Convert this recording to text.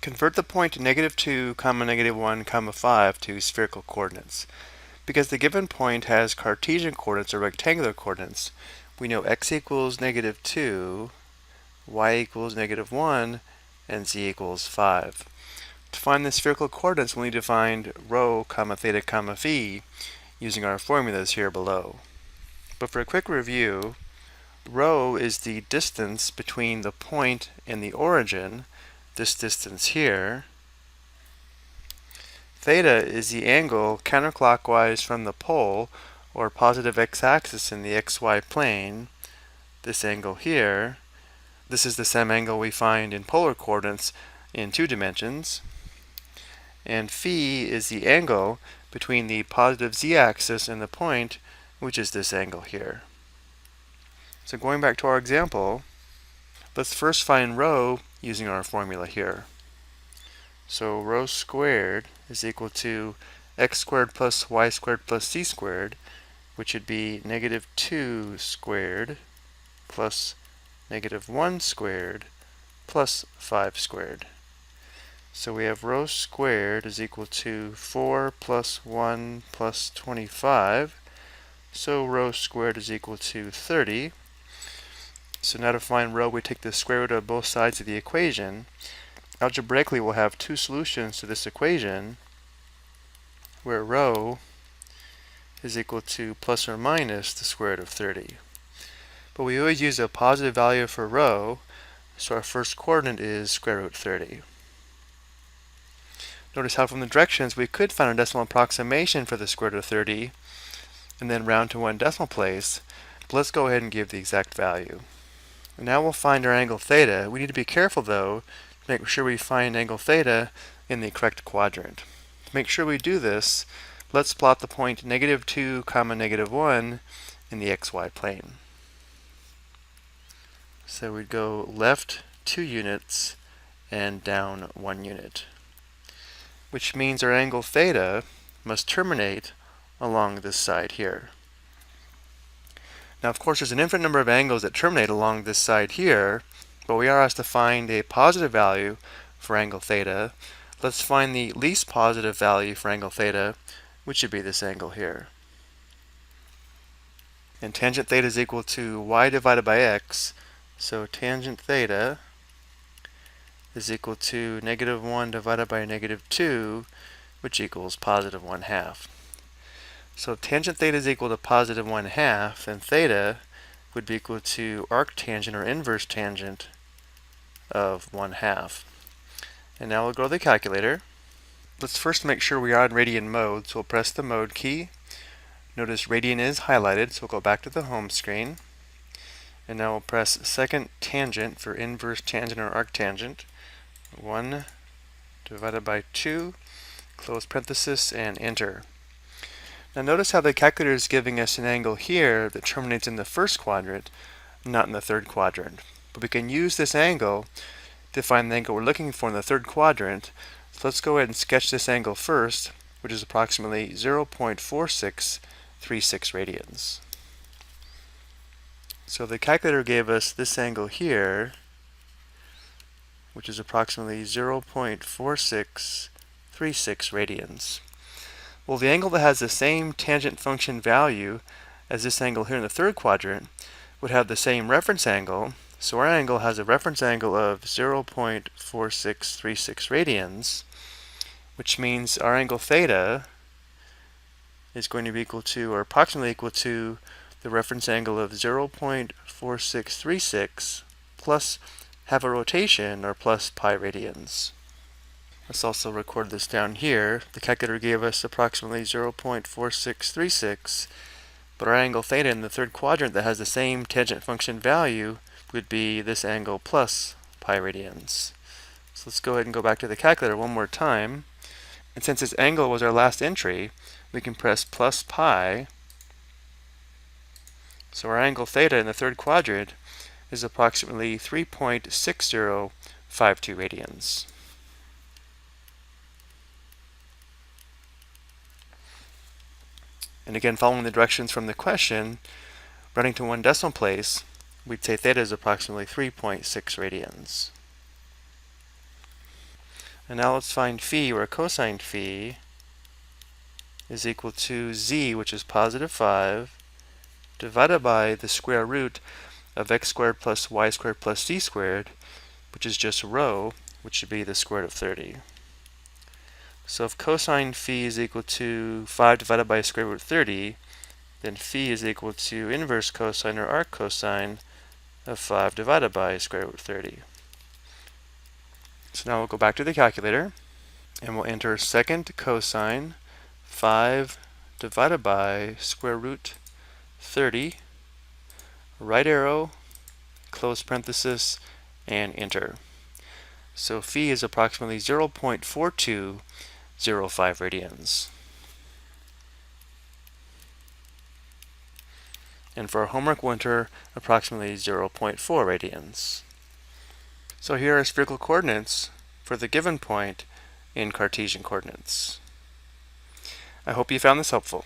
Convert the point -2, -1, 5 to spherical coordinates. Because the given point has Cartesian coordinates or rectangular coordinates, we know x equals -2, y equals -1, and z equals 5. To find the spherical coordinates, we'll need to find rho, theta, phi using our formulas here below. But for a quick review, rho is the distance between the point and the origin, this distance here. Theta is the angle counterclockwise from the pole, or positive x-axis in the xy plane, this angle here. This is the same angle we find in polar coordinates in 2 dimensions. And phi is the angle between the positive z-axis and the point, which is this angle here. So going back to our example, let's first find rho using our formula here. So rho squared is equal to x squared plus y squared plus z squared, which would be -2 squared plus -1 squared plus 5 squared. So we have rho squared is equal to 4 plus 1 plus 25. So rho squared is equal to 30. So now to find rho, we take the square root of both sides of the equation. Algebraically, we'll have 2 solutions to this equation, where rho is equal to plus or minus the square root of 30. But we always use a positive value for rho, so our first coordinate is square root 30. Notice how from the directions we could find a decimal approximation for the square root of 30 and then round to 1 decimal place, but let's go ahead and give the exact value. And now we'll find our angle theta. We need to be careful though to make sure we find angle theta in the correct quadrant. To make sure we do this, let's plot the point -2, -1 in the xy plane. So we'd go left 2 units and down 1 unit, which means our angle theta must terminate along this side here. Now, of course, there's an infinite number of angles that terminate along this side here, but we are asked to find a positive value for angle theta. Let's find the least positive value for angle theta, which should be this angle here. And tangent theta is equal to y divided by x, so tangent theta is equal to -1 divided by -2, which equals +1/2. So if tangent theta is equal to +1/2, then theta would be equal to arctangent or inverse tangent of 1/2. And now we'll go to the calculator. Let's first make sure we are in radian mode, so we'll press the mode key. Notice radian is highlighted, so we'll go back to the home screen. And now we'll press second tangent for inverse tangent or arctangent. 1 divided by 2, close parenthesis, and enter. Now notice how the calculator is giving us an angle here that terminates in the first quadrant, not in the third quadrant. But we can use this angle to find the angle we're looking for in the third quadrant. So let's go ahead and sketch this angle first, which is approximately 0.4636 radians. So the calculator gave us this angle here, which is approximately 0.4636 radians. Well, the angle that has the same tangent function value as this angle here in the third quadrant would have the same reference angle. So our angle has a reference angle of 0.4636 radians, which means our angle theta is going to be equal to, or approximately equal to, the reference angle of 0.4636 plus half a rotation, or plus pi radians. Let's also record this down here. The calculator gave us approximately 0.4636, but our angle theta in the third quadrant that has the same tangent function value would be this angle plus pi radians. So let's go ahead and go back to the calculator one more time. And since this angle was our last entry, we can press plus pi. So our angle theta in the third quadrant is approximately 3.6052 radians. And again, following the directions from the question, running to 1 decimal place, we'd say theta is approximately 3.6 radians. And now let's find phi, where cosine phi is equal to z, which is positive 5, divided by the square root of x squared plus y squared plus z squared, which is just rho, which should be the square root of 30. So if cosine phi is equal to 5 divided by square root of 30, then phi is equal to inverse cosine or arc cosine of 5 divided by square root of 30. So now we'll go back to the calculator, and we'll enter second cosine 5 divided by square root 30, right arrow, close parenthesis, and enter. So phi is approximately 0.4205 radians. And for our homework, we'll enter approximately 0.4 radians. So here are spherical coordinates for the given point in Cartesian coordinates. I hope you found this helpful.